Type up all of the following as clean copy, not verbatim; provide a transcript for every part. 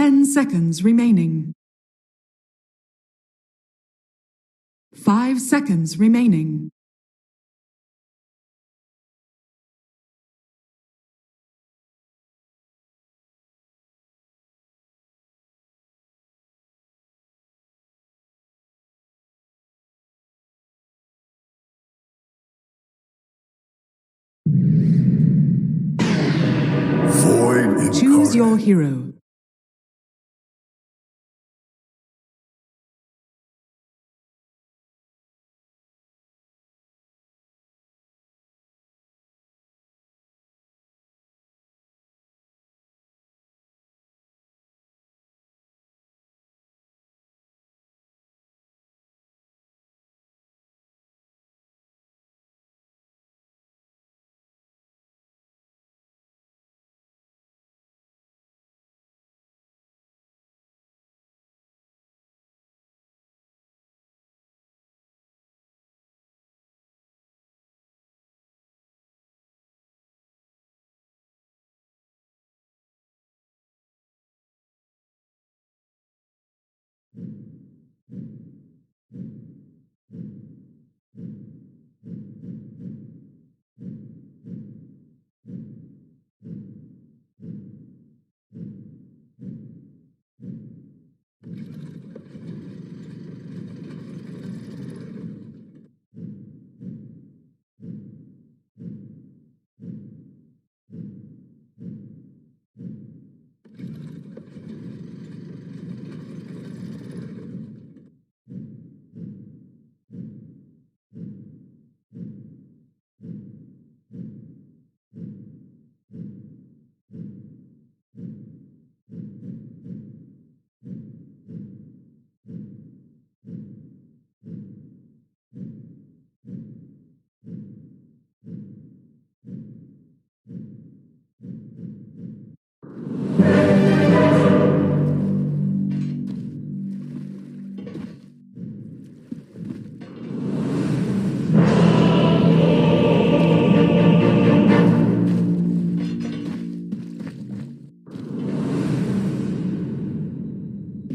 10 seconds remaining. 5 seconds remaining. Choose your hero.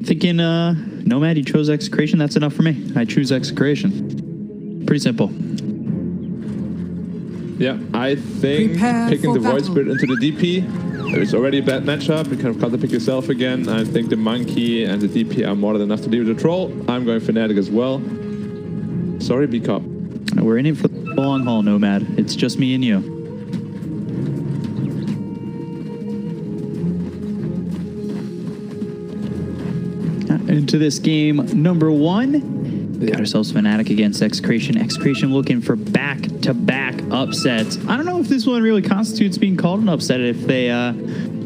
Thinking, Nomad, you chose Execration. That's enough for me. I choose Execration. Pretty simple. Yeah, I think picking the Void Spirit into the DP, it's already a bad matchup. You kind of counterpick yourself again. I think the Monkey and the DP are more than enough to deal with the Troll. I'm going Fnatic as well. Sorry, B-Cop. We're in it for the long haul, Nomad. It's just me and you. Into this game number 1. We got ourselves Fnatic against Execration. Execration looking for back-to-back upsets. I don't know if this one really constitutes being called an upset if they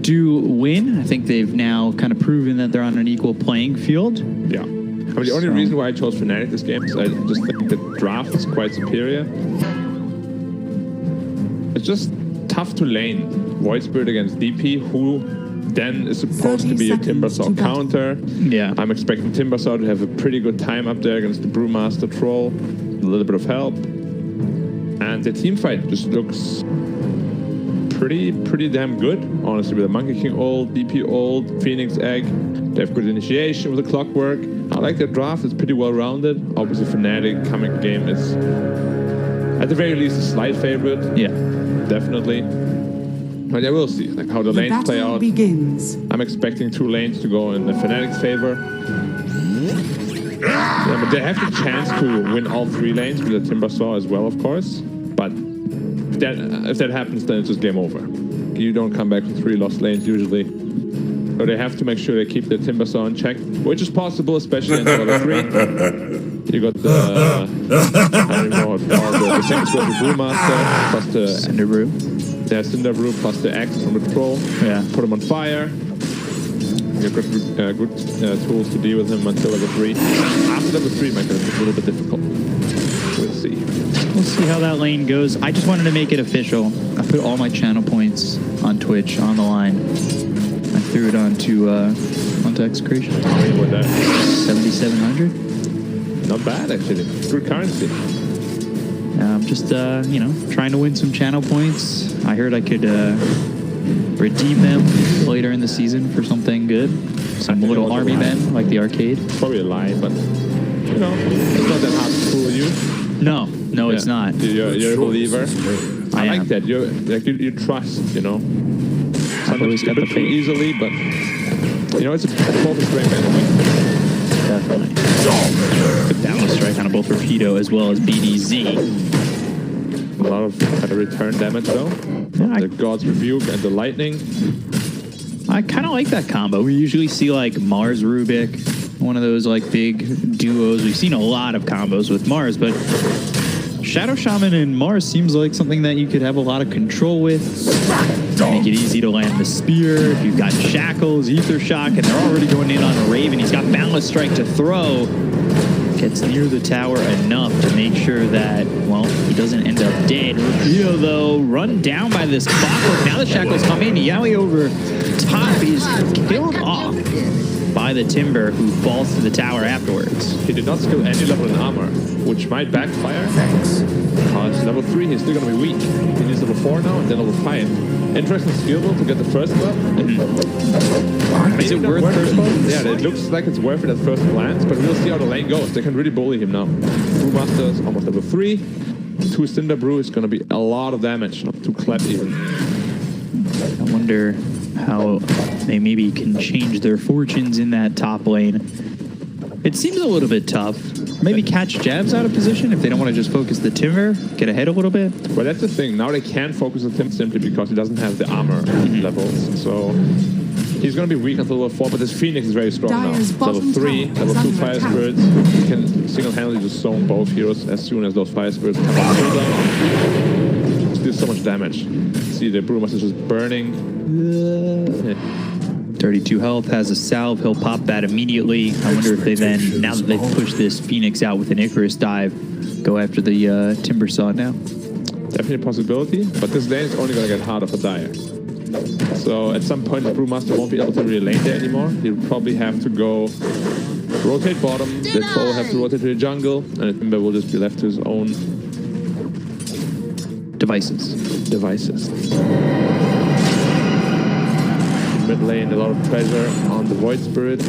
do win. I think they've now kind of proven that they're on an equal playing field. Yeah. I mean, the only reason why I chose Fnatic this game is I just think the draft is quite superior. It's just tough to lane Void Spirit against DP, who then is supposed to be a Timbersaw counter. Yeah. I'm expecting Timbersaw to have a pretty good time up there against the Brewmaster Troll. A little bit of help. And the team fight just looks pretty damn good, honestly, with the Monkey King ult, DP ult, Phoenix Egg. They have good initiation with the Clockwork. I like their draft. It's pretty well-rounded. Obviously, Fnatic coming game is, at the very least, a slight favorite. Yeah. Definitely. But yeah, we'll see like how the lanes play out. Begins. I'm expecting 2 lanes to go in the Fnatic's favor. Yeah, but they have the chance to win all 3 lanes with the Timbersaw as well, of course. But if that happens, then it's just game over. You don't come back with 3 lost lanes usually. So they have to make sure they keep the Timbersaw in check, which is possible, especially in Level 3. You got the, I don't know what it's called, the second sword of Brewmaster, plus the Cinder Brew. Yeah, Cinder Brew plus the axe from the Troll. Yeah. Put him on fire. You've got good tools to deal with him until level 3. After level 3, it might get a little bit difficult. We'll see. We'll see how that lane goes. I just wanted to make it official. I put all my channel points on Twitch on the line. I threw it onto Execration. What that? 7,700. Not bad, actually. Good currency. I'm just, you know, trying to win some channel points. I heard I could redeem them later in the season for something good. Some little army men, like the arcade. Probably a lie, but you know, it's not that hard to fool you. No, it's not. You're a believer. I like am. that. You trust, you know. I've always got the faith faith. easily, but you know, it's a focus strength anyway. Definitely. Good balance strike on both Rapido as well as BDZ. A lot of kind of return damage though. Yeah, The God's Rebuke and the Lightning. I kind of like that combo. We usually see like Mars Rubik, one of those like big duos. We've seen a lot of combos with Mars, but Shadow Shaman and Mars seems like something that you could have a lot of control with. Make it easy to land the spear. If you've got Shackles, Ether Shock, and they're already going in on a Raven. He's got Boundless Strike to throw. Gets near the tower enough to make sure that, well, he doesn't end up dead. Rapido, though, run down by this clockwork. Now the Shackles come in. Yowie over top is killed off by the Timber, who falls to the tower afterwards. He did not skill any level in armor, which might backfire. Because level 3, he's still going to be weak. He needs level 4 now, and then level 5. Interesting skill though to get the first buff. Is it worth first buff? Yeah, it looks like it's worth it at first glance, but we'll see how the lane goes. They can really bully him now. Brewmaster is almost level 3. 2 Cinder Brew is going to be a lot of damage, not 2 Clap even. I wonder how they maybe can change their fortunes in that top lane. It seems a little bit tough. Maybe catch jabs out of position if they don't want to just focus the Timber, get ahead a little bit. Well, that's the thing. Now they can't focus on him simply because he doesn't have the armor levels. So he's going to be weak until level 4, but this Phoenix is very strong Dyer's now. Level 3, bottom level tower 2 is Fire under attack. Spirits. He can single-handedly just zone both heroes as soon as those Fire Spirits come on cooldown. Still so much damage. See, the Brewmaster is just burning. 32 health, has a salve. He'll pop that immediately. I wonder if they then, now that they've pushed this Phoenix out with an Icarus dive, go after the Timber Saw now. Definitely a possibility, but this lane is only going to get harder for Dyer. So at some point, the Brewmaster won't be able to really lane there anymore. He'll probably have to go rotate bottom. The troll will have to rotate to the jungle, and the Timber will just be left to his own Devices. Mid lane, a lot of pressure on the Void Spirit.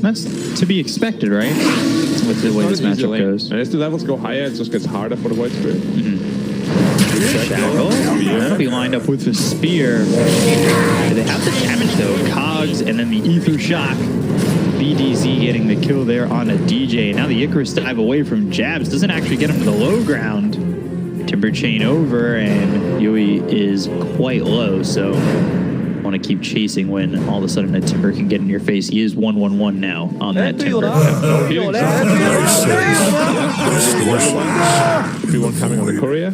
That's to be expected, right? With the way this matchup goes. And as the levels go higher, it just gets harder for the Void Spirit. Shackle. That'll be lined up with the spear. They have the damage though. Cogs and then the Ether Shock. BDZ getting the kill there on a DJ. Now the Icarus dive away from jabs. Doesn't actually get him to the low ground. Timber chain over and Yui is quite low, so want to keep chasing when all of a sudden a Timber can get in your face. He is 1-1-1 now on that Timber. Everyone coming on the courier.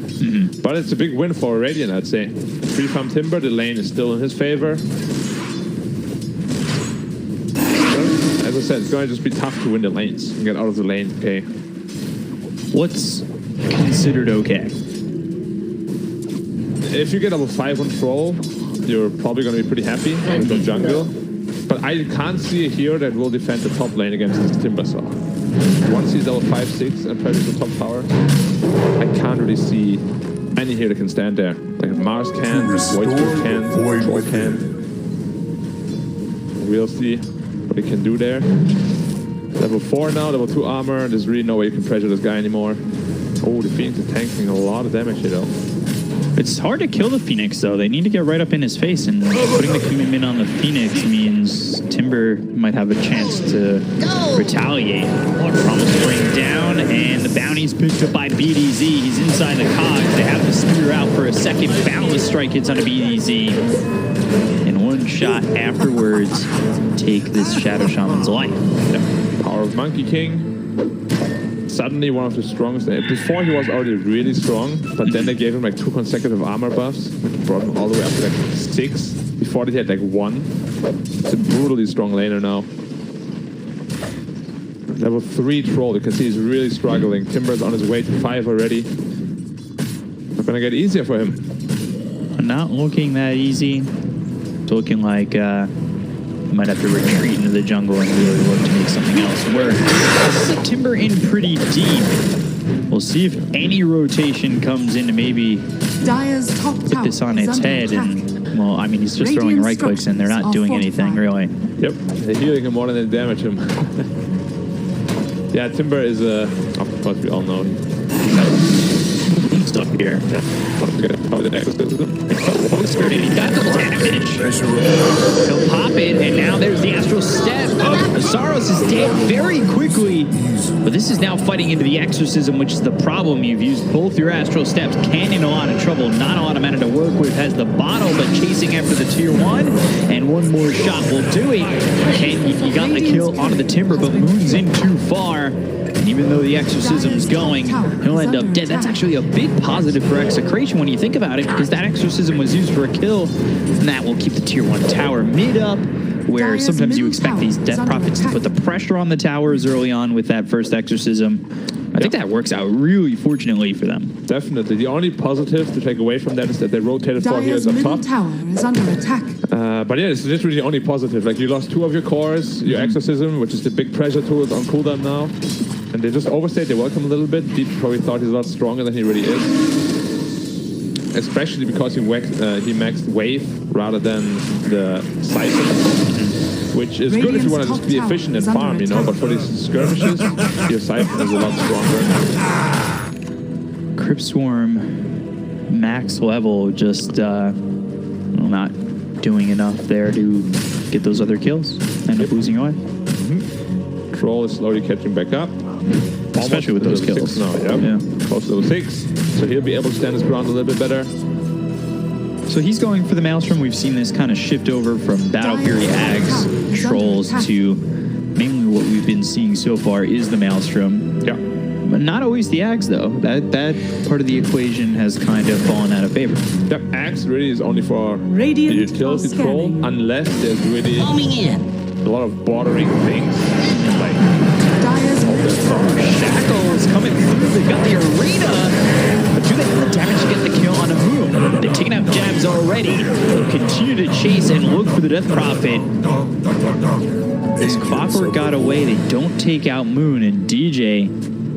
But it's a big win for Radiant, I'd say. Free farm Timber, the lane is still in his favor. As I said, it's going to just be tough to win the lanes and get out of the lane. Okay. What's considered okay? If you get level 5 on Troll, you're probably going to be pretty happy with the jungle. But I can't see a hero that will defend the top lane against this Timbersaw. Once he's level 5, 6 and pressures the top tower, I can't really see any hero that can stand there. Like Mars can, Void Spirit can, Troll can. We'll see what he can do there. Level 4 now, level 2 armor. There's really no way you can pressure this guy anymore. Oh, the Phoenix is tanking a lot of damage here though. It's hard to kill the Phoenix, though. They need to get right up in his face, and putting the commitment on the Phoenix means Timber might have a chance to retaliate. Promise bring down, and the bounty's picked up by BDZ. He's inside the cogs. They have the spear out for a second. Boundless Strike hits onto BDZ. And one shot afterwards, take this Shadow Shaman's life. Yeah. Power of Monkey King. Suddenly one of the strongest. Before he was already really strong, but then they gave him like 2 consecutive armor buffs, which brought him all the way up to like 6. Before they had like 1. It's a brutally strong laner now. Level 3 Troll, you can see he's really struggling. Timber's on his way to 5 already. Not gonna get easier for him. Not looking that easy. It's looking like he might have to retreat into the jungle and really look to make something else work. This is a Timber in pretty deep. We'll see if any rotation comes in to maybe Dyer's top put tower this on is its under head attack. and Well, I mean, he's just throwing right clicks and they're not doing anything, really. Yep, they're healing him more than they damage him. Yeah, Timber is, of course, we all know. Stuff here. He got double damage. He'll pop it, and now there's the Astral Step. Zaros is dead very quickly. But this is now fighting into the Exorcism, which is the problem. You've used both your Astral Steps. Ken in a lot of trouble. Not a lot of mana to work with. Has the bottle, but chasing after the tier 1. And one more shot will do it. Ken, you got the kill onto the Timber, but Moon's in too far. And even though the Exorcism's going, he'll end up dead. That's actually a big positive for Execration when you think about it, because that Exorcism was used for a kill, and that will keep the tier 1 tower mid up, where sometimes you expect these Death Prophets to put the pressure on the towers early on with that first Exorcism. I think that works out really fortunately for them. Definitely. The only positive to take away from that is that they rotated 4 heroes up top. Tower is under attack. But yeah, it's literally the only positive. Like, you lost 2 of your cores, your Exorcism, which is the big pressure tool, is on cooldown now. And they just overstayed their welcome a little bit. Deep probably thought he's a lot stronger than he really is. Especially because he maxed Wave rather than the Siphon, which is good if you want to just be efficient and farm, you know, but for these skirmishes, your Siphon is a lot stronger. Crypt Swarm, max level, just not doing enough there to get those other kills. End up losing away. Troll is slowly catching back up. Especially with those kills. Now, yeah. Close to level 6. So he'll be able to stand his ground a little bit better. So he's going for the Maelstrom. We've seen this kind of shift over from Battle Fury Ags, Trolls, to mainly what we've been seeing so far is the Maelstrom. Yeah. But not always the Ags, though. That part of the equation has kind of fallen out of favor. Yep, Ags really is only for the utility troll, unless there's really a lot of bordering things. Like Shackles coming through. They've got the arena. But do they have the damage to get the kill on a Moon? They've taken out jabs already. They'll continue to chase and look for the Death Prophet. This Clockwork got away. They don't take out Moon, and DJ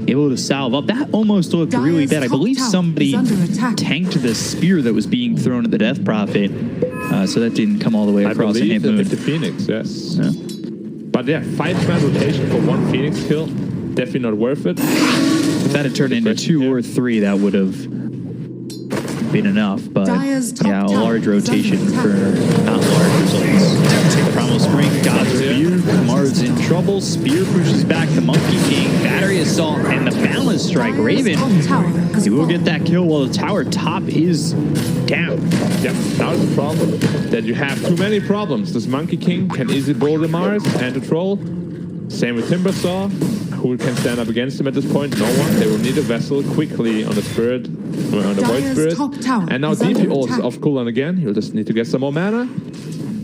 able to salve up. That almost looked really bad. I believe somebody tanked the spear that was being thrown at the Death Prophet, so that didn't come all the way across and hit Moon. The Phoenix, yes. Yeah. But yeah, 5-man rotation for 1 Phoenix kill, definitely not worth it. If that had turned into 2 or 3, that would have been enough. But yeah, a large rotation for not large results. Primal Spring, God's Rebuke, Kamar's in trouble. Spear pushes back the Monkey King, Battery Assault, and the Balance Strike. Raven, he will get that kill while the tower top is down. Yep, now is the problem that you have too many problems. This Monkey King can easily bowl the Mars and the Troll. Same with Timbersaw. Who can stand up against him at this point? No one. They will need a vessel quickly on the Spirit, on the Void Spirit. And now DP ults off cooldown again. He'll just need to get some more mana.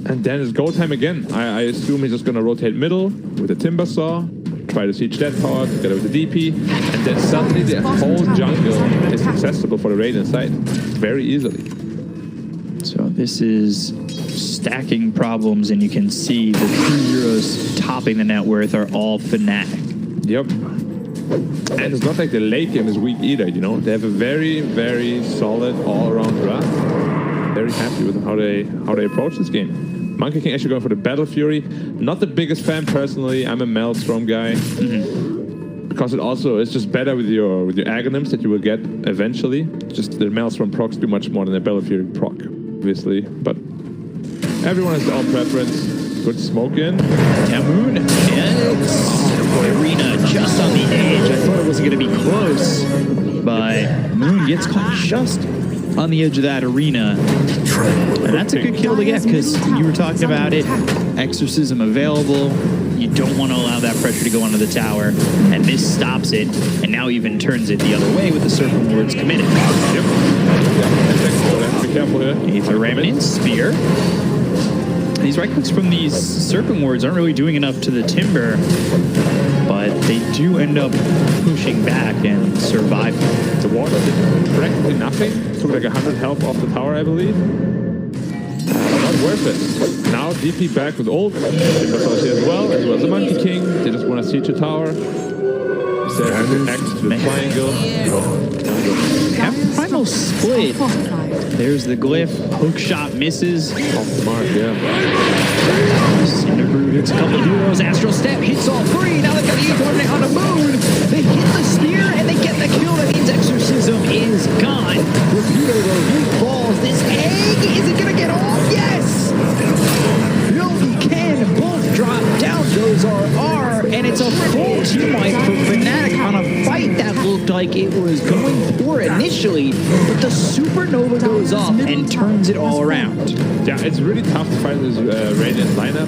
And then it's go time again. I assume he's just going to rotate middle with the Timbersaw, try to siege that tower together with the DP, and then suddenly the whole jungle is accessible for the Radiant side very easily. So this is stacking problems, and you can see the 2 heroes topping the net worth are all Fnatic. Yep. And it's not like the late game is weak either, you know? They have a very, very solid all-around draft. Very happy with how they approach this game. Monkey King actually going for the Battle Fury. Not the biggest fan personally. I'm a Maelstrom guy. Because it also is just better with your Aghanims that you will get eventually. Just the Maelstrom procs do much more than the Battle Fury proc, obviously. But everyone has their own preference. Good smoke in. Moon gets Arena just on the edge. I thought it wasn't going to be close, but Moon gets caught just on the edge of that Arena. And that's a good kill to get, because you were talking about it. Exorcism available. You don't want to allow that pressure to go onto the tower, and this stops it, and now even turns it the other way with the Serpent Wards committed. Yep. Be careful here. Aether Remnant, Spear. These right clicks from these Serpent Wards aren't really doing enough to the Timber, but they do end up pushing back and surviving. The ward did practically nothing. Took like 100 health off the tower, I believe. Not worth it. Now DP back with ult. Timbersaw here as well as the Monkey King. They just want to siege the tower. the X to the triangle. Have final split. There's the glyph. Hook shot misses. Off the mark, yeah. Cinderbrew hits a couple heroes. Astral Step hits all three. Now they've got the coordinate on the moon. They hit the spear and they get the kill. That means Exorcism is gone. Rapido though, he falls. This egg, is it going to get off? Yes! No, he can. Both drop down. Those are R. And it's a full team wipe for Fnatic on a fight that looked like it was going poor initially. But the Supernova goes off and turns it all around. Yeah, it's really tough to fight this Radiant lineup.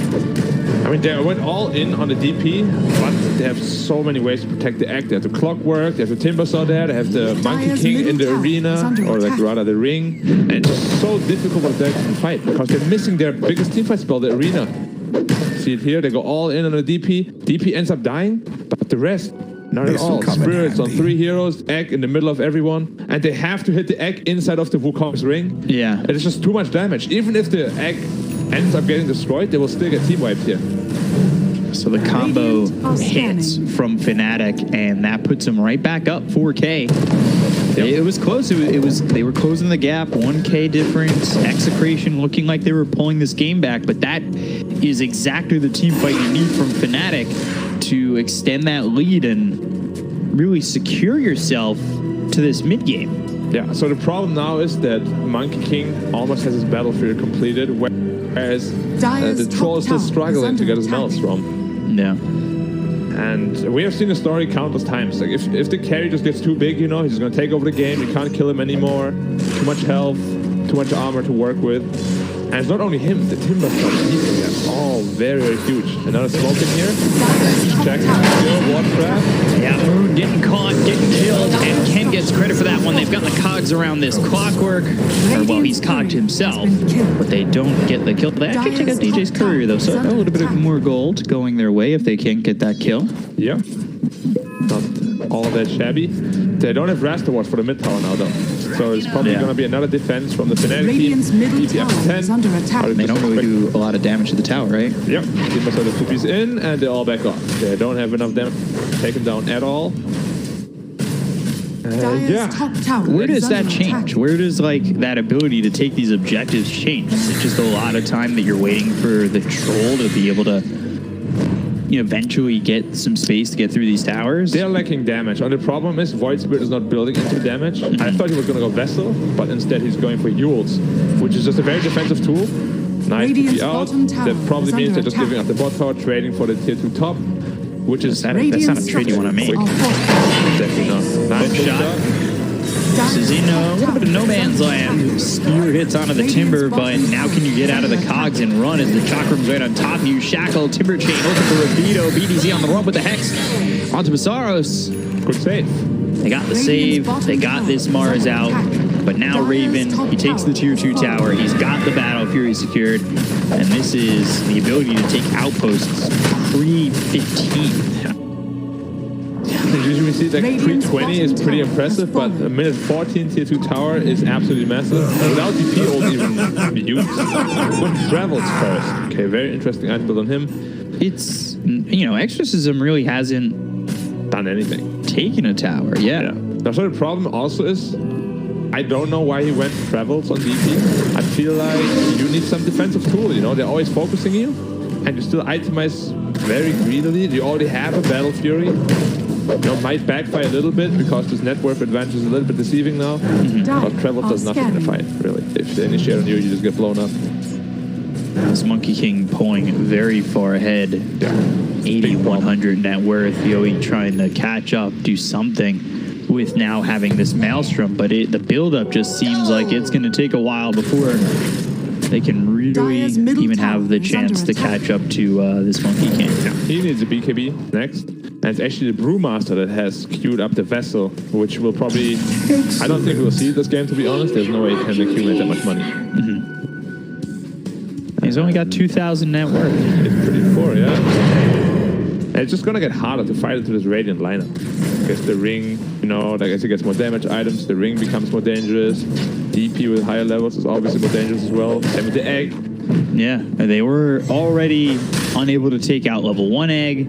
I mean, they went all in on the DP, but they have so many ways to protect the egg. They have the Clockwork, they have the Timbersaw there, they have the Monkey King in the arena, or like rather the ring. And it's just so difficult for them to fight because they're missing their biggest teamfight spell, the arena. See it here, they go all in on the DP. DP ends up dying, but the rest, not at all. Spirits on 3 heroes, egg in the middle of everyone, and they have to hit the egg inside of the Wukong's ring. Yeah. And it's just too much damage. Even if the egg ends up getting destroyed, they will still get team wiped here. So the combo hits from Fnatic, and that puts them right back up 4K. Yep. It was close. It was they were closing the gap, 1K difference. Execration looking like they were pulling this game back, but that is exactly the team fight you need from Fnatic to extend that lead and really secure yourself to this mid game. Yeah. So the problem now is that Monkey King almost has his battle field completed, whereas the troll is still struggling to get his melts from. Yeah. And we have seen the story countless times. Like if the carry just gets too big, you know, he's going to take over the game. You can't kill him anymore. Too much health, too much armor to work with. And it's not only him, the Timber Stuff, all very, very huge. Another smoke in here. Check skill, Ward Trap. Yeah, Moon getting caught, getting killed, and Ken gets credit for that one. They've got the cogs around this Clockwork. Or, well, he's cogged himself, but they don't get the kill. They actually take out DJ's courier, though, so a little bit of more gold going their way if they can't get that kill. Yeah. Not all that shabby. They don't have Rasta Wars for the mid tower now, though. So it's probably going to be another defense from the Fnatic team. DPF 10. They don't really do a lot of damage to the tower, right? Yep. Timber sort of 2Ps in, and they're all back off. They don't have enough damage to take him down at all. Yeah. Where does that change? Where does like that ability to take these objectives change? Is it just a lot of time that you're waiting for the troll to be able to eventually get some space to get through these towers? They're lacking damage. And the problem is Void Spirit is not building into damage. I thought he was going to go Vessel, but instead he's going for Yules, which is just a very defensive tool. Nice to be out. That probably means they're just giving up the bot tower, trading for the tier 2 top, which is... That's not a trade you want to make. Definitely not. Nice shot. This is in a little bit of no man's land. Spear hits onto the Timber, but now can you get out of the cogs and run as the Chakram's right on top of you? Shackle, Timber Chain, looking for Rapido. BDZ on the run with the Hex. Onto Basaros. Good save. They got the save. They got this Mars out. But now Raven, he takes the tier 2 tower. He's got the Battle Fury secured. And this is the ability to take outposts pre-15. Usually we see that pre-20 is pretty impressive, but a minute 14 tier 2 tower is absolutely massive. Without DP, it won't even be used. When travels first. Okay, very interesting item build on him. It's, Exorcism really hasn't done anything. Taken a tower, yeah. Now, so the problem also is, I don't know why he went travels on DP. I feel like you need some defensive tool, they're always focusing you, and you still itemize very greedily. You already have a Battle Fury. Might backfire a little bit because this net worth advantage is a little bit deceiving now. But Travel does nothing in the fight, really. If they initiate on you, you just get blown up. This Monkey King pulling very far ahead. 8,100 net worth. Yoey trying to catch up, do something with now having this Maelstrom. But the build-up just seems like it's going to take a while before they can really even have the chance to catch up to this Monkey King. Yeah, he needs a BKB next. And it's actually the Brewmaster that has queued up the Vessel, which will probably... I don't think we'll see this game, to be honest. There's no way he can accumulate that much money. He's only got 2,000 net worth. It's pretty poor, yeah. And it's just going to get harder to fight into this Radiant lineup. I guess the ring, as it gets more damage items, the ring becomes more dangerous. DP with higher levels is obviously more dangerous as well. Same with the egg. Yeah, they were already unable to take out level 1 egg.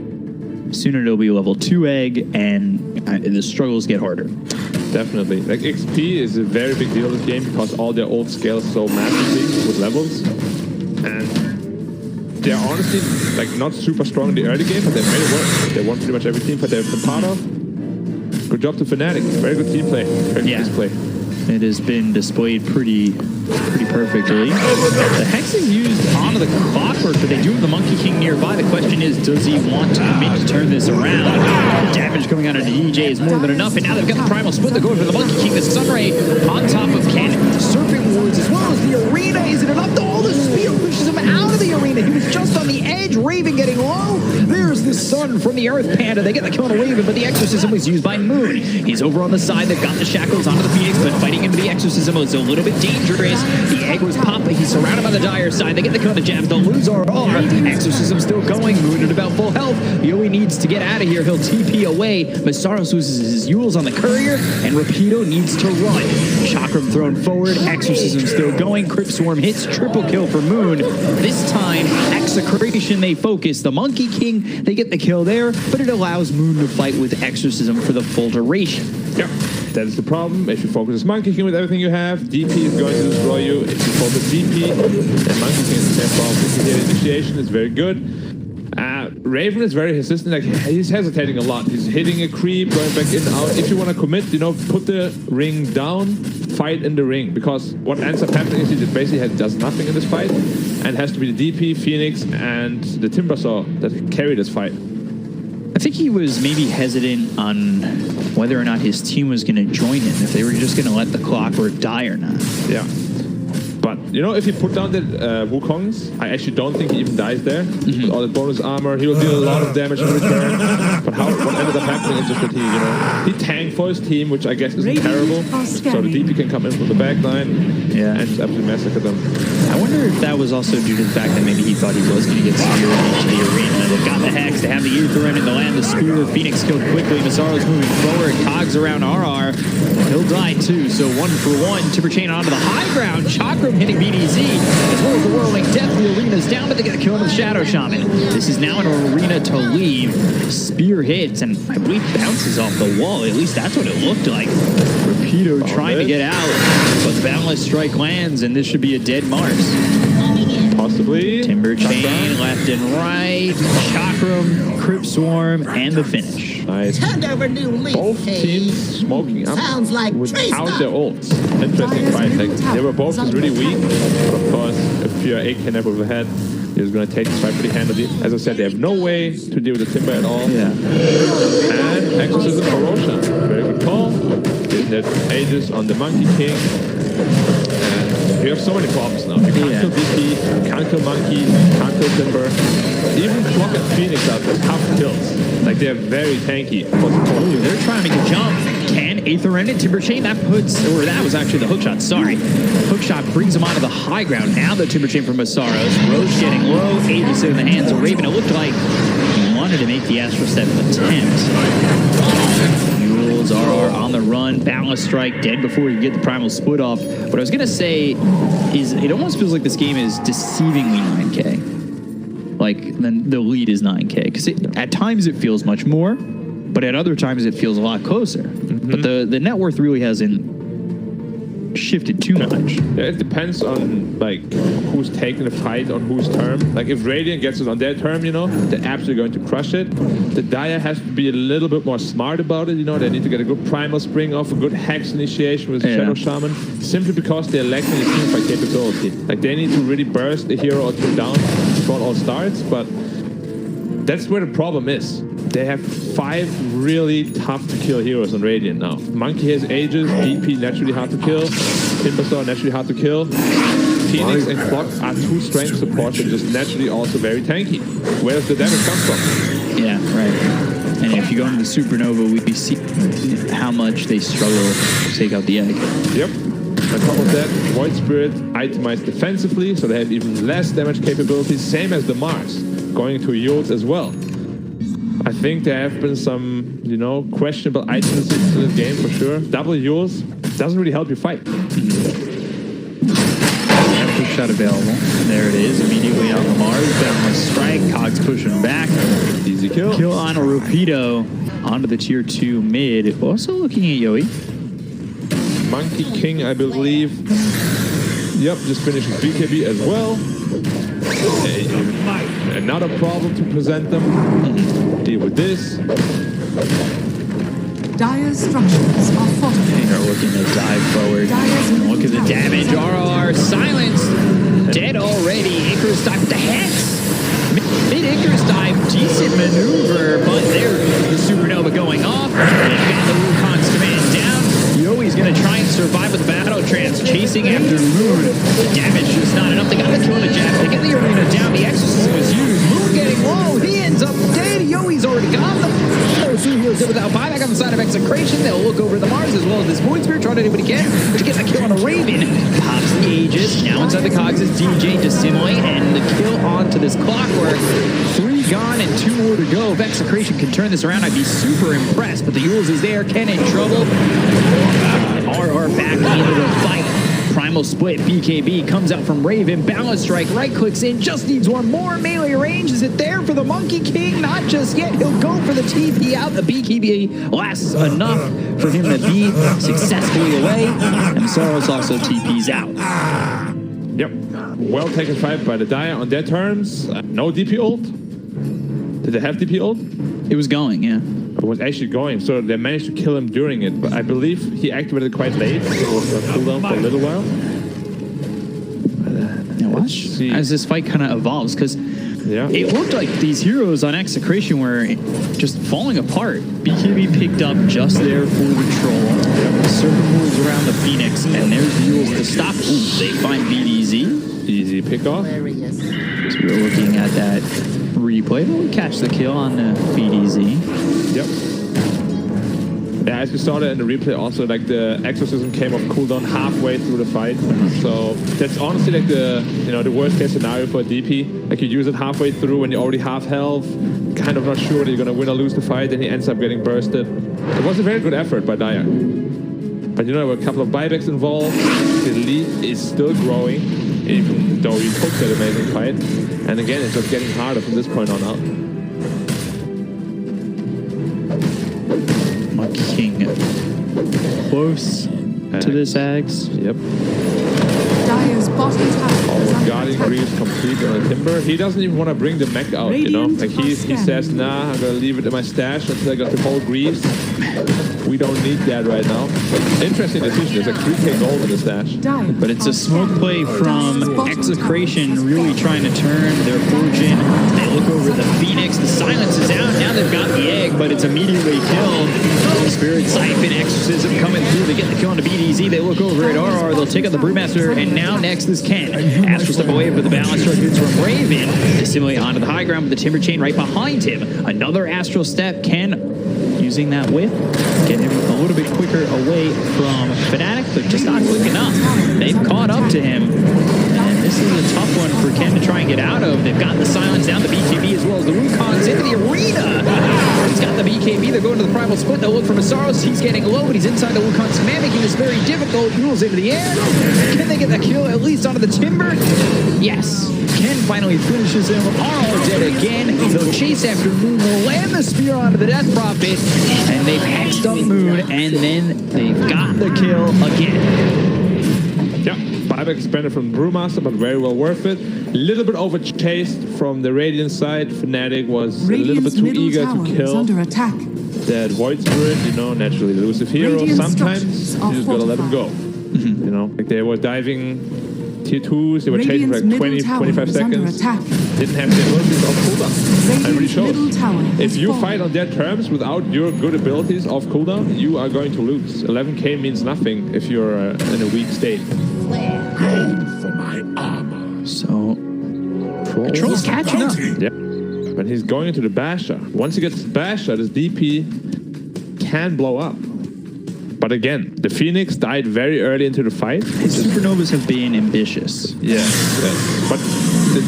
sooner it'll be level 2 egg, and the struggles get harder. Definitely. Like, XP is a very big deal in this game because all their ult scales so massively with levels. And they're honestly, like, not super strong in the early game, but they made it work. They won pretty much every team fight they've been part of. Good job to Fnatic. Very good team play. Very good display. It has been displayed pretty perfectly. The Hex is used onto the Clockwork, but they do have the Monkey King nearby. The question is, does he want to commit to turn this around? The damage coming out of the DJ is more than enough, and now they've got the Primal Split. They're going for the Monkey King. The Sunray on top of Ken. Serpent Wards as well as the arena. Is it enough? Oh, the spear pushes him out of the arena. He was just on the edge. Raven getting low. There's the Sun from the Earth Panda. They get the kill on a Raven, but the Exorcism was used by Moon. He's over on the side. They've got the Shackles onto the Phoenix, but fighting into the Exorcism was a little bit dangerous. The egg was popping. He's surrounded by the Dire side. They get the kill on the Jabs. They'll lose RR. Exorcism still going. Moon at about full health. Yoey needs to get out of here. He'll TP away. Masaros loses his Yules on the Courier, and Rapido needs to run. Chakram thrown forward. Exorcism still going. Crypt Swarm hits. Triple kill for Moon. This time, Execration, they focus. The Monkey King, they get the kill there, but it allows Moon to fight with Exorcism for the full duration. Yep. That is the problem. If you focus as Monkey King with everything you have, DP is going to destroy you. If you focus DP, then Monkey King is the same problem. If you get initiation, it's very good. Raven is very hesitant. Like, he's hesitating a lot. He's hitting a creep, going back in and out. If you want to commit, you know, put the ring down, fight in the ring. Because what ends up happening is he basically does nothing in this fight, and has to be the DP, Phoenix, and the Timbersaw that carry this fight. I think he was maybe hesitant on whether or not his team was going to join him, if they were just going to let the Clockwork die or not. Yeah. But, you know, if you put down the Wukongs, I actually don't think he even dies there. With all the bonus armor, he will deal a lot of damage in return. But what ended up happening is just that he tanked for his team, which I guess isn't terrible. So the DP can come in from the back line and just absolutely massacre them. I wonder if that was also due to the fact that maybe he thought he was going to get speared into the arena. They've got the Hex, they have the Ether in the land, the Spear. Phoenix killed quickly. Masaro's moving forward. Cogs around RR. He'll die too, so 1 for 1. Timber Chain onto the high ground. Chakram hitting BDZ, as well as the Whirling Death. The arena's down, but they get a kill with Shadow Shaman. This is now an arena to leave. Spear hits, and I believe bounces off the wall. At least that's what it looked like. Rapido trying to get out, but the Boundless Strike lands, and this should be a dead Mars. Possibly. Timber Chain left and right. Chakram, Crypt Swarm, and the finish. Nice. Both teams smoking up like without their ults. Interesting fight. Like, they were both just really weak. But of course, if you're a Canap overhead, you're just going to take this fight pretty handily. As I said, they have no way to deal with the Timber at all. Yeah. And Exorcism for Roshan. Very good call. There's Aegis on the Monkey King. And you have so many problems now. You can't kill DP, can't kill Monkey, can't kill Timber. Even Clock and Phoenix are tough kills. Like, they're very tanky. They're trying to make a jump. Can Aether end it? Timber Chain, that was actually the hookshot, sorry. Hookshot brings him onto the high ground. Now the Timber Chain from Masaros. Roche getting low. Aegis in the hands of Raven. It looked like he wanted to make the Astral Step attempt. RR on the run, Boundless Strike, dead before you get the Primal Split off. What I was going to say is it almost feels like this game is deceivingly 9K. Like, then the lead is 9K. Because at times it feels much more, but at other times it feels a lot closer. But the net worth really hasn't shifted too much. Yeah, it depends on, like, who's taking the fight on whose term. Like, if Radiant gets it on their term, you know, they're absolutely going to crush it. The Dire has to be a little bit more smart about it, you know. They need to get a good Primal Spring off, a good Hex initiation with Shadow Shaman, simply because they're lacking the teamfight capability. Like, they need to really burst a hero or two down before it all starts, but that's where the problem is. They have 5 really tough to kill heroes on Radiant now. Monkey has Aegis, DP naturally hard to kill, Timbersaw naturally hard to kill. Phoenix and Clock are 2 strength supports and just naturally also very tanky. Where does the damage come from? Yeah, right. And if you go into the Supernova, we see how much they struggle to take out the egg. Yep. On top of that, Void Spirit itemized defensively, so they have even less damage capabilities, same as the Mars, going to Yules as well. I think there have been some, you know, questionable items in this game for sure. Double Yules doesn't really help you fight. shot available. There it is, immediately on the Mars. Boundless strike, Cogs pushing back. Easy kill. Kill on a Rapido onto the tier 2 mid. Also looking at Yoey. Monkey King, I believe. Yep, just finished his BKB as well. Another problem to present them. Deal with this. Dire's structures are fortified. They're looking to dive forward. Look at the damage. RR silenced. Dead already. Icarus dive with the hex. Mid-Icarus dive. Decent maneuver, but there's the supernova going off. They've got the Wukong's command down. Yoey's going to try and survive with Battle Trance, chasing after Moon. Damage just not enough. They got the kill on the Jack. They get the arena down. The Exorcism is used. Moon getting low. He ends up dead. Yoey's already got them. Two heals in without buyback on the side of Execration. They'll look over the Mars as well as this Void Spirit. Try to do what he can to get the kill on a Raven. Pops the Aegis. Now inside the Cogs is DJ Dissimulate, and the kill onto this Clockwork. 3 gone and 2 more to go. If Execration can turn this around, I'd be super impressed. But the Yules is there. Ken in trouble. RR back into the fight. Primal split, BKB comes out from Raven, balance strike, right clicks in, just needs one more melee range. Is it there for the Monkey King? Not just yet. He'll go for the TP out. The BKB lasts enough for him to be successfully away. And Soros also TPs out. Yep. Well taken fight by the Dire on their terms. No DP ult. Did they have DP ult? It was going, yeah. It was actually going, so they managed to kill him during it, but I believe he activated quite late, so it was a cooldown for a little while. Let's see. As this fight kind of evolves, because it looked like these heroes on Execration were just falling apart. BKB picked up just there for the troll. Circle moves around the Phoenix, and there's the Yules to stop. Ooh, they find BDZ. Easy pickoff. So we're looking at that replay. We'll catch the kill on the BDZ. Yep. Yeah, as we saw that in the replay, also like the Exorcism came off cooldown halfway through the fight. So that's honestly like the the worst case scenario for a DP. Like you use it halfway through when you already half health, kind of not sure that you're gonna win or lose the fight, and he ends up getting bursted. It was a very good effort by Dire. But there were a couple of buybacks involved. The lead is still growing, even though he took that amazing fight. And again, it's just getting harder from this point on out. King close to this Ags. Yep. Dire's bottom tower. Guardian Greaves complete on the Timber. He doesn't even want to bring the mech out, Like he says, nah, I'm gonna leave it in my stash until I got the whole Greaves. We don't need that right now. Interesting decision. There's like 3k gold in the stash. But it's a smoke play from Execration, really trying to turn their fortune. They look over the Phoenix. The silence is out. Now they've got the egg, but it's immediately killed. Spirit Siphon, Exorcism coming through to get the kill on the BDZ. They look over at RR. They'll take out the Brewmaster, and now next is Ken. Astral step away with the balance strike hits from Raven. Dissimulate onto the high ground with the Timber Chain right behind him. Another Astral step. Ken using that whip. Get him a little bit quicker away from Fnatic, but just not quick enough. They've caught up to him. And this is a tough one for Ken to try and get out of. They've got the silence down, the BKB as well as the Wukong's into the arena. He's got the BKB. They're going to the Primal Split. They'll look for Masaros. He's getting low, but he's inside the Wukong's command, making this very difficult. Yules into the air. Can they get the kill at least onto the Timber? Yes. Ken finally finishes him. RR dead again. They'll chase after Moon. They'll land the spear onto the Death Prophet. And they've hexed up Moon, and then they've got the kill again. Yep, buyback expanded from Brewmaster, but very well worth it. A little bit overchased from the Radiant side. Fnatic was a little bit too eager to kill under attack. that Void Spirit, naturally elusive hero. Sometimes you just gotta let him go. Like they were diving tier 2s, they were chasing for like 20, 25 seconds. Didn't have the abilities off cooldown. It really shows. If you fight on their terms without your good abilities off cooldown, you are going to lose. 11k means nothing if you're in a weak state. So, Troll's catching up. Yeah. But he's going into the Basher. Once he gets Basher, this DP can blow up. But again, the Phoenix died very early into the fight. Supernovas have been ambitious. Yeah. But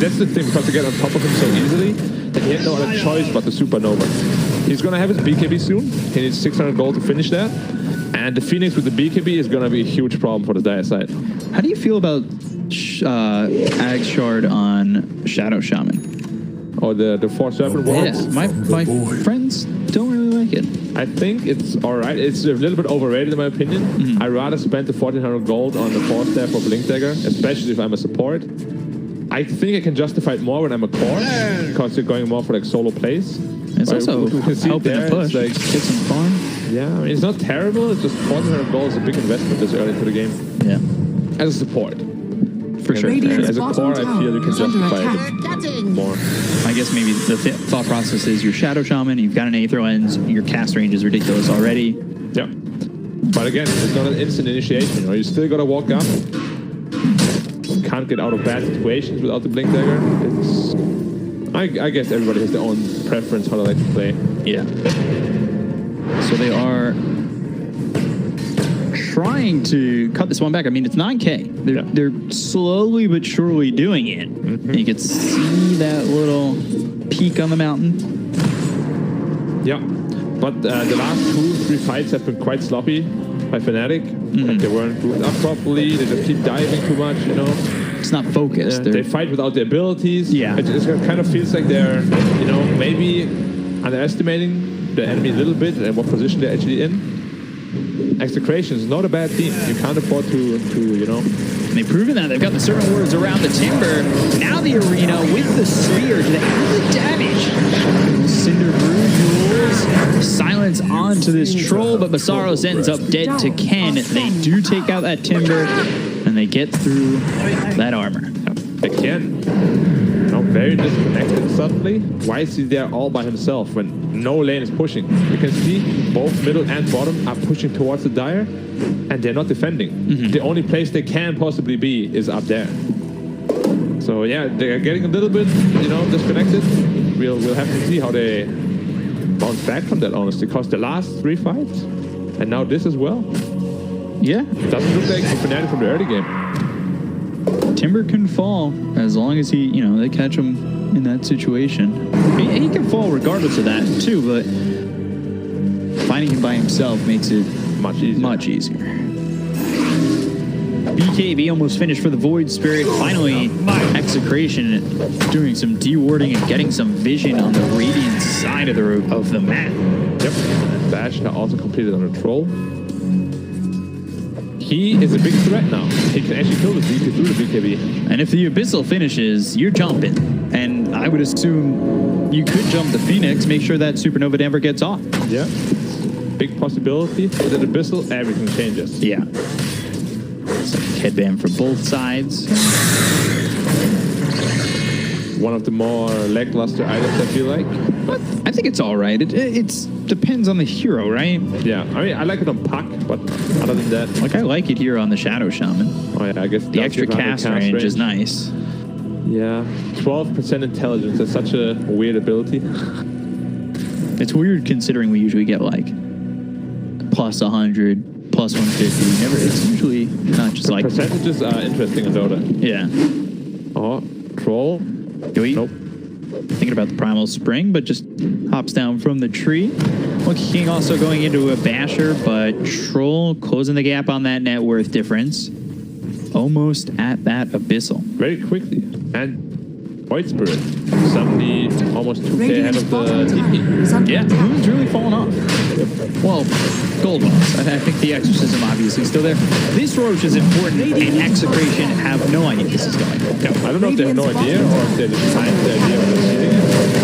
that's the thing, because to get on top of him so easily, that he had no other choice but the Supernova. He's going to have his BKB soon. He needs 600 gold to finish that. And the Phoenix with the BKB is going to be a huge problem for the Dire side. How do you feel about Ag Shard on Shadow Shaman. Or the 4 Serpent Wards. Yeah, my friends don't really like it. I think it's alright. It's a little bit overrated in my opinion. I'd rather spend the 1400 gold on the 4-staff or Blink Dagger, especially if I'm a support. I think I can justify it more when I'm a core, because you're going more for like solo plays. It's also helping to push, like, get some farm. Yeah, I mean, it's not terrible. It's just 1400 gold is a big investment this early into the game. Yeah. As a support. For sure. As a core, I feel you can justify it more. I guess maybe the thought process is you're Shadow Shaman, you've got an Aether Lens, your cast range is ridiculous already. Yeah. But again, it's not an instant initiation. You know, you still gotta walk up. Can't get out of bad situations without the Blink Dagger. It's... I guess everybody has their own preference how they like to play. Yeah. So they are trying to cut this one back. I mean, it's 9K. They're slowly but surely doing it. You can see that little peak on the mountain. Yeah. But the last 2-3 fights have been quite sloppy by Fnatic. Like they weren't moved up properly. They just keep diving too much, you know. It's not focused. They fight without their abilities. Yeah. It just kind of feels like they're, you know, maybe underestimating the enemy a little bit and what position they're actually in. Execration is not a bad team. You can't afford to you know. And they've proven that. They've got the servant wards around the timber. Now the arena with the spear. Do they have the damage? Cinder Brew Jewels. Silence onto this troll, but Basaros ends up dead to Ken. They do take out that timber, and they get through that armor. They can. You know, very disconnected suddenly. Why is he there all by himself when no lane is pushing? You can see both middle and bottom are pushing towards the Dire, and they're not defending. The only place they can possibly be is up there. So yeah, they're getting a little bit, you know, disconnected. We'll have to see how they bounce back from that, honestly, because the last 3 fights, and now this as well. Yeah. Doesn't look like the Fnatic from the early game. Timber can fall as long as he, you know, they catch him in that situation. He can fall regardless of that too, but finding him by himself makes it much easier. BKB almost finished for the Void Spirit. Finally, Execration doing some dewarding and getting some vision on the Radiant side of the map. Yep. Bash now also completed on a troll. He is a big threat now. He can actually kill the DP through the BKB. And if the Abyssal finishes, you're jumping. And I would assume you could jump the Phoenix, make sure that Supernova never gets off. Yeah. Big possibility. With an Abyssal, everything changes. Yeah. So headband for both sides. One of the more lackluster items, I feel like. But I think it's all right. It depends on the hero, right? Yeah, I mean, I like it on Puck, but other than that... Like, I like it here on the Shadow Shaman. Oh yeah, I guess... The extra cast range is nice. Yeah, 12% intelligence. That's such a weird ability. It's weird considering we usually get, like, plus 100, plus 150. Never. It's usually not just like... Percentages are interesting in Dota. Yeah. Oh, troll. Nope. Thinking about the Primal Spring, but just hops down from the tree. Monkey King also going into a Basher, but Troll closing the gap on that net worth difference. Almost at that Abyssal. Very quickly. And Void Spirit. Suddenly almost 2k ahead of the DP. Yeah, Moon's really fallen off. Well, Gold was. I think the Exorcism obviously still there. This Roach is important, and Execration have no idea this is going. Yeah, I don't know if they have no idea or if they just timed the idea of seeing it.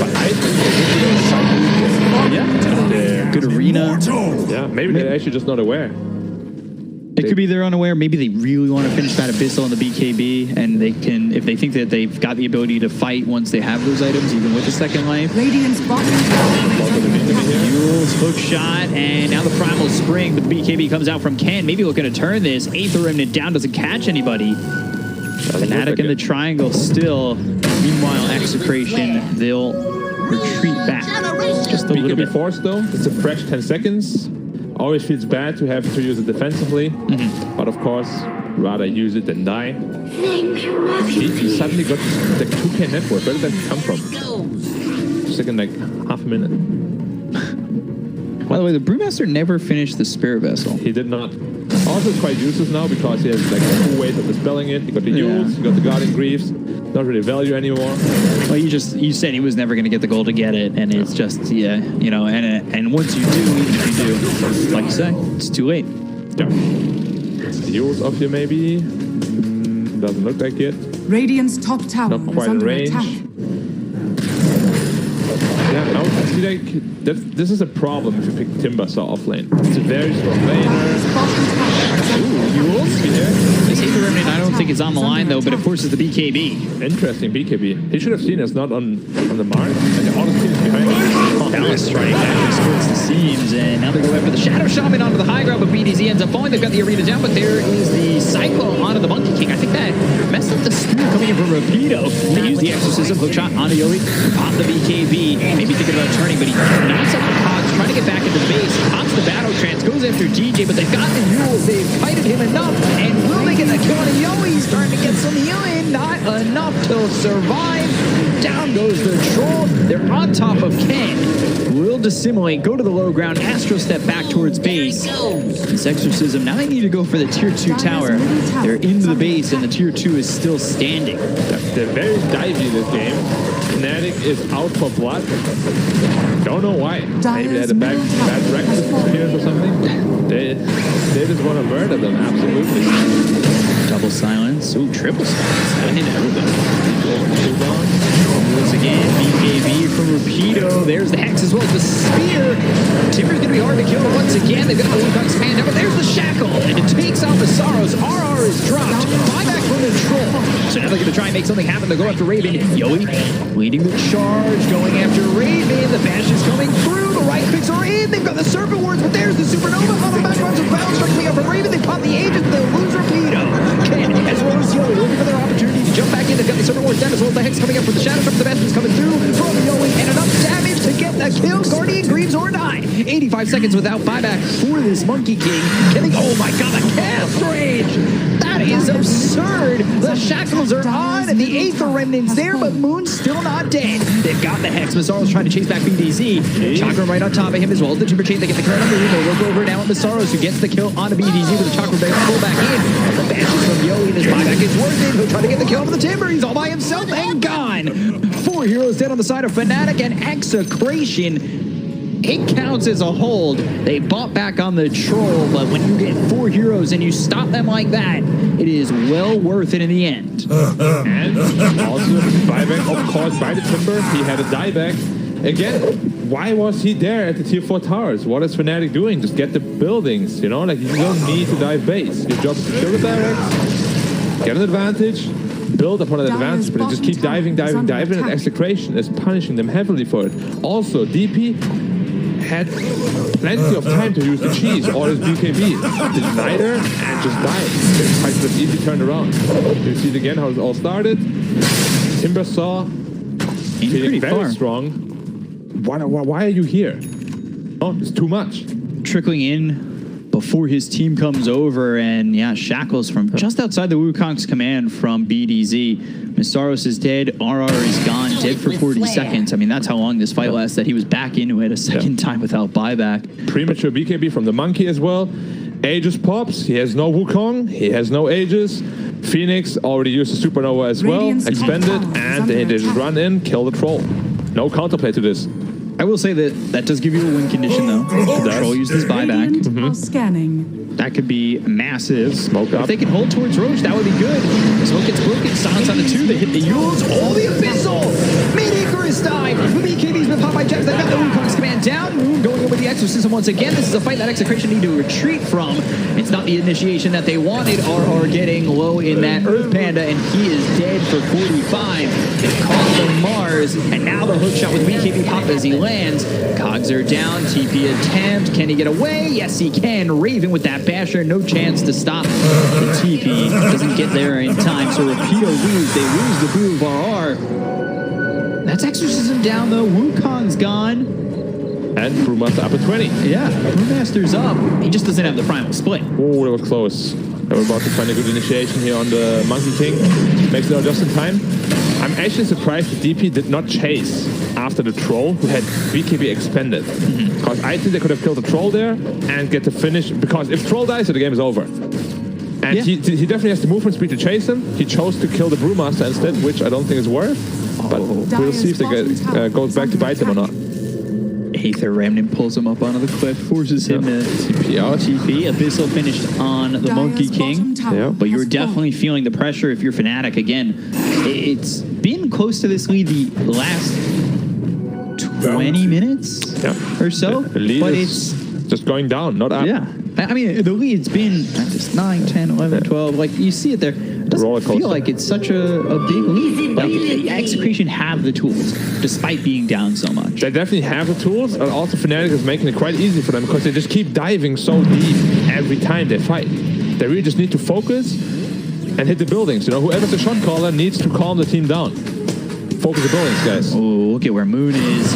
But I think they're good arena. Yeah, maybe they're actually just not aware. It could be they're unaware. Maybe they really want to finish that Abyssal on the BKB, and they can, if they think that they've got the ability to fight once they have those items, even with the second life. Radiant's bottom Mules, hook shot, and now the Primal Spring, but the BKB comes out from Ken. Maybe looking to turn this. Aether Remnant down, doesn't catch anybody. Fnatic in the triangle still. Meanwhile, Execration, they'll retreat back. Just a little bit. Force though, it's a fresh 10 seconds. Always feels bad to have to use it defensively, but of course, rather use it than die. He suddenly got the 2k network. Where did that come from? Just like in like half a minute. By the way, the Brewmaster never finished the Spirit Vessel. He did not. Also, it's quite useless now because he has like 2 ways of dispelling it. You got the Yules, you got the Guardian Greaves. Not really value anymore. Well, you said he was never going to get the goal to get it, and it's just and once you do, even if you do, like you say, it's too late. Yeah. Yules up here maybe. Doesn't look like it. Radiant's top tower Not is quite in under range. attack. Yeah, now I see like this is a problem if you pick Timbersaw off lane. It's a very strong laner. Dire's bottom tower is under Yules here. This Aether Remnant, I don't think is on the line though, but it forces the BKB. Interesting BKB. He should have seen us not on the mark. And the auto team is behind us. That was strike that splits the seams, and now they go after the Shadow Shaman onto the high ground, but BDZ ends up falling. They've got the arena down, but there is the Cyclo onto the Monkey King. I think that messed up the spear coming in from Rapido. They use the Exorcism, hook shot onto Yowie, pop the BKB, maybe thinking about turning, but he knocks up the Cogs, trying to get back into the base, pops the Battle Trance, goes after DJ, but they've got the Yules, they've kited him enough, and will they get the kill on Yowie? He's starting to get some healing, not enough to survive. Down goes the Troll. They're on top of Ken. Will dissimulate, go to the low ground, Astro step back towards base. This Exorcism, now they need to go for the tier 2 tower. They're into the base and the tier 2 is still standing. They're very divey this game. Fnatic is out for blood. Don't know why. Maybe they had a bad breakfast experience or something. They just want to murder them, absolutely. Double silence. Ooh, triple silence. I didn't know that. Once again, BKB from Rapido. There's the Hex as well as the Spear. Timber's going to be hard to kill once again. They've got the Wukong's command down, but there's the Shackle. And it takes out the Sorrows. RR is dropped. Buyback from the Troll. So now they're going to try and make something happen. They'll go after Raven. Yowie leading the charge, going after Raven. The bash is coming through. The right clicks are in. They've got the Serpent Wards, but there's the Supernova on the back runs of Bound Strike coming up from Raven. They caught the Agent. They'll lose Rapido. Ken, as well as Yowie, looking for their opportunity to jump back in. They've got the Serpent Wards down as well as the Hex coming up from the Shadow Trap. The bash is coming through from Yowie, and enough damage to get the kill. Guardian Greaves or die. 85 seconds without buyback for this Monkey King. Oh my god, the cast range! That is absurd! The Shackles are on, and the Aether Remnant's there, but Moon's still not dead. They've got the Hex. Masaro's trying to chase back BDZ. Chakra right on top of him as well as the Timber Chain. They get the kill on the Moon. They'll look over now at Masaros, who gets the kill on the BDZ with the Chakra Blade pull back in. The bashes from Yowie, and his buyback is worth it. He'll try to get the kill on the Timber. He's all by himself and gone. 4 heroes dead on the side of Fnatic and Execration. It counts as a hold. They bought back on the Troll, but when you get 4 heroes and you stop them like that, it is well worth it in the end. And also buyback, of course, by the Timber. He had a dieback. Again, why was he there at the tier 4 towers? What is Fnatic doing? Just get the buildings, you know? Like, you don't need to dive base. Your job is to kill the directs, get an advantage, build upon that advantage, but they just keep diving, and Execration is punishing them heavily for it. Also, DP had plenty of time to use the cheese or his BKB. Did neither and just died. The fight was easy turned around. You see it again how it all started. Timbersaw feeling very strong. Why are you here? Oh, it's too much. Trickling in before his team comes over, and yeah, Shackles from just outside the Wukong's command from BDZ. Masaros is dead, RR is gone, dead for 40 seconds. I mean, that's how long this fight lasts, that he was back into it a second time without buyback. Premature BKB from the Monkey as well. Aegis pops, he has no Wukong, he has no Aegis. Phoenix already used the Supernova as well, expended, and they just run in, kill the Troll. No counterplay to this. I will say that does give you a win condition, though. The Troll used his buyback. Are scanning. That could be massive. Smoke up. If they can hold towards Roche, that would be good. The smoke gets broken. Silence on the 2. They hit the Yules. Oh, the Abyssal! Mid-Icarus died. The BKB's been popped by Jax. They've got the Wukong's command down. Moon going in with the Exorcism once again. This is a fight that Execration need to retreat from. It's not the initiation that they wanted. RR getting low in that Earth Panda, and he is dead for 45. They caught the Mars, and now the hook shot with BKB pop as he lands. Cogs are down. TP attempt. Can he get away? Yes, he can. Raven with that basher. No chance to stop the TP. Doesn't get there in time. So Rapido lose. They lose the Blue of RR. That's Exorcism down, though. Wukong's gone. And Brewmaster up at 20. Yeah, Brewmaster's up. He just doesn't have the primal split. Oh, that was close. They were about to find a good initiation here on the Monkey King. Makes it out just in time. I'm actually surprised the DP did not chase after the troll who had BKB expended. Because I think they could have killed the troll there and get the finish. Because if troll dies, so the game is over. And he definitely has the movement speed to chase him. He chose to kill the Brewmaster instead, which I don't think is worth. But we'll see if they goes back to bite them or not. Aether Remnant pulls him up onto the cliff, forces him to TP out. TP. Abyssal finished on the Monkey King. But you're definitely feeling the pressure if you're Fnatic. Again, it's been close to this lead the last 20 minutes or so. The lead but is just going down, not up. Yeah. I mean, the lead's been just 9, 10, 11, 12. Like, you see it there. It doesn't feel like it's such a big lead. Like, Execration have the tools, despite being down so much. They definitely have the tools, and also Fnatic is making it quite easy for them because they just keep diving so deep every time they fight. They really just need to focus and hit the buildings. You know, whoever's the shot caller needs to calm the team down. Focus the buildings, guys. Oh, look at where Moon is.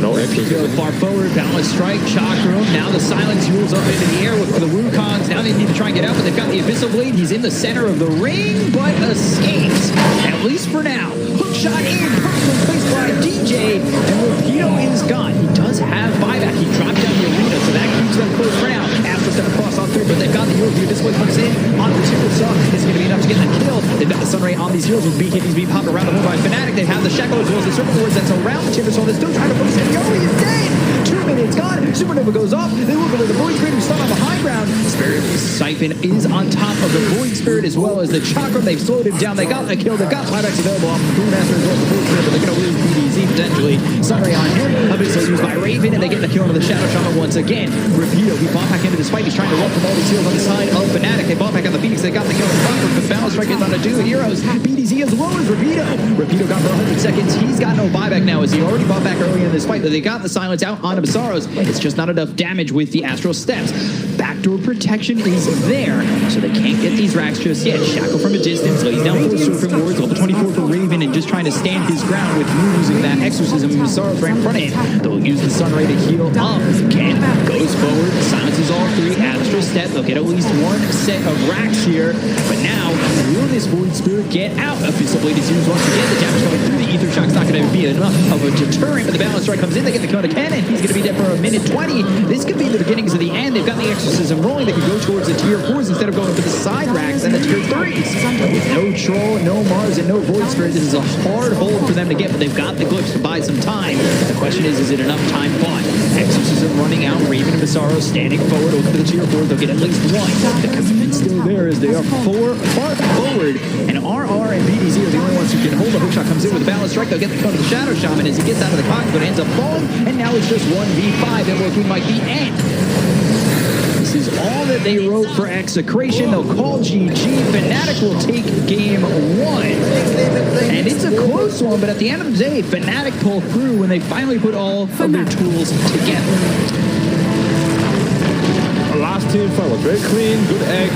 No extra. Far forward, balance strike, chakra. Now the silence rules up into the air for the Wukongs. Now they need to try and get out, but they've got the Abyssal Blade. He's in the center of the ring, but escapes. At least for now. Hook shot in, perfectly placed by DJ, and Rapido is gone. He does have buyback. He dropped down the arena, so that keeps them close for now. Astro's gonna cross on through, but they've got the European display comes in on the Superstar. It's gonna be enough to get the kill. They've got the Sunray on these heroes with BKBs being popped around the horn by Fnatic. They have the Shackle as well as the circle boards that's around the Timbersaw. They're still trying to focus in. Yori is dead! 2 minutes gone. Supernova goes off. They look over the Void Spirit who's stuck on the high ground. Spirit Siphon is on top of the Void Spirit as well as the Chakra. They've slowed him down. They got a kill. They've got buybacks available off the Brewmaster as well as the Void Spirit, but they're going to lose BDZ potentially. Sunray on him. Abyssal used by Raven, and they get the kill into the Shadow Shaman once again. Rapido, he bought back into this fight. He's trying to run from all these heroes on the side of Fnatic. They bought back on the Phoenix. They got the kill in front of the balance strike is on the 2 heroes. BDZ as well as Rapido. Rapido got for 100 seconds. He's got no buyback now as he already bought back early in this fight, but they got the silence out on Abysaros. It's just not enough damage with the Astral Steps. Backdoor protection is there, so they can't get these racks just yet. Shackle from a distance, lays down 4 Serpent Wards, level 24 for Raven, and just trying to stand his ground with using that Exorcism. Abysaros right in front of him. They'll use the Sunray to heal up. Ken goes forward, silences all 3, Astral Step. They'll get at least 1 set of racks here, but now, will this Void Spirit get out? Abyssal Blade is used once again. The damage coming through the Ether Shock's not going to be enough of a deterrent, but the balance strike comes in. They get the kill to Ken, and he's going to be dead for a minute 20. This could be the beginnings of the end. They've got the Exorcism rolling. They could go towards the tier 4s instead of going for the side racks and the tier 3s. With no Troll, no Mars, and no Void Spirit, this is a hard hold for them to get, but they've got the glyphs to buy some time. The question is it enough time bought? Exorcism running out, Raven and Abysaros standing forward, open to the tier 4. They'll get at least 1. The commitment's still there as they are far forward, and RR and BDZ are the only ones who can hold. The hookshot comes in with a balance strike. They'll get the kill to the Shadow Shaman as he gets out of the cock, but ends up falling, and now it's just 1v5 and looking like the end. This is all that they wrote for Execration. They'll call GG. Fnatic will take game 1. And it's a close one, but at the end of the day, Fnatic pull through when they finally put all of their tools together. Last team fight was very clean, good egg.